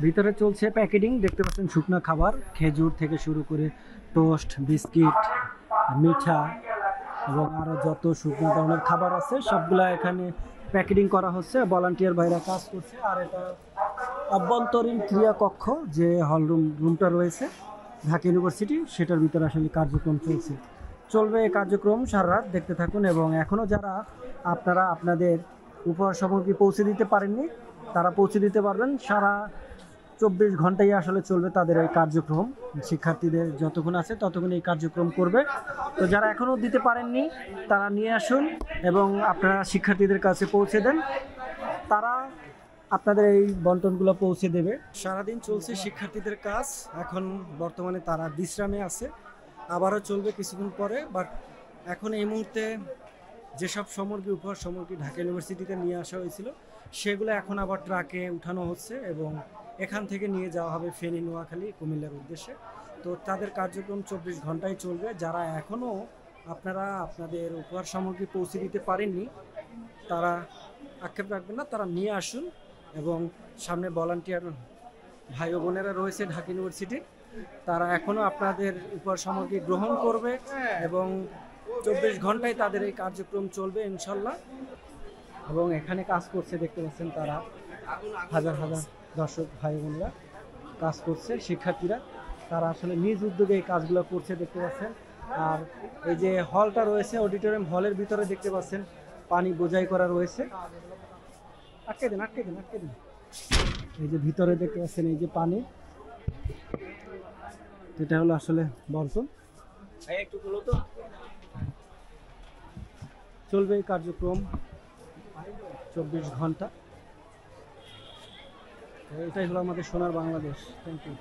ভিতরে চলছে প্যাকেটিং, দেখতে পাচ্ছেন শুকনো খাবার, খেজুর থেকে শুরু করে টোস্ট, বিস্কিট, মিঠা এবং আরও যত শুকনো ধরনের খাবার আছে সবগুলা এখানে প্যাকেটিং করা হচ্ছে। ভলান্টিয়ার ভাইরা কাজ করছে। আর এটা অভ্যন্তরীণ ক্রিয়া কক্ষ, যে রুমটা রয়েছে ঢাকা ইউনিভার্সিটি, সেটার ভিতরে আসলে কার্যক্রম চলবে এই কার্যক্রম সারা রাত। দেখতে থাকুন। এবং এখনও যারা আপনারা আপনাদের উপহার সামগ্রী পৌঁছে দিতে পারেননি, তারা পৌঁছে দিতে পারবেন। সারা 24 ঘন্টাই আসলে চলবে তাদের এই কার্যক্রম। শিক্ষার্থীদের যতক্ষণ আছে ততক্ষণ এই কার্যক্রম করবে। তো যারা এখনও দিতে পারেননি তারা নিয়ে আসুন এবং আপনারা শিক্ষার্থীদের কাছে পৌঁছে দেন। তারা আপনাদের এই বন্টনগুলো পৌঁছে দেবে। সারাদিন চলছে শিক্ষার্থীদের কাজ। এখন বর্তমানে তারা বিশ্রামে আছে, আবারও চলবে কিছুক্ষণ পরে। বাট এখন এই মুহূর্তে যেসব উপহার সামগ্রী ঢাকা ইউনিভার্সিটিতে নিয়ে আসা হয়েছিল সেগুলো এখন আবার ট্রাকে উঠানো হচ্ছে এবং এখান থেকে নিয়ে যাওয়া হবে ফেনী, নোয়াখালী, কুমিল্লার উদ্দেশ্যে। তো তাদের কার্যক্রম 24 ঘন্টাই চলবে। যারা এখনও আপনারা আপনাদের উপহার সামগ্রী পৌঁছে দিতে পারেননি তারা আক্ষেপ রাখবেন না, তারা নিয়ে আসুন। এবং সামনে ভলান্টিয়ার ভাই ও বোনেরা রয়েছে ঢাকা ইউনিভার্সিটি, তারা এখনও আপনাদের উপহার সামগ্রী গ্রহণ করবে এবং 24 ঘন্টায় তাদের এই কার্যক্রম চলবে ইনশাল্লাহ। এবং এখানে কাজ করছে, দেখতে পাচ্ছেন তারা হাজার হাজার দর্শক ভাই বোনেরা কাজ করছে, শিক্ষার্থীরা তারা আসলে নিজ উদ্যোগে এই কাজগুলো করছে, দেখতে পাচ্ছেন। আর এই যে হলটা রয়েছে, অডিটোরিয়াম হলের ভিতরে দেখতে পাচ্ছেন পানি বোঝাই করা রয়েছে। আটকে দিন, আটকে দিন, আটকে দিন। এই যে ভিতরে দেখতে পাচ্ছেন এই যে পানি, এটা হলো আসলে বন্টন। একটু তো চলবে এই কার্যক্রম 24 ঘন্টা। এটাই হলো আমাদের সোনার বাংলাদেশ। Thank you.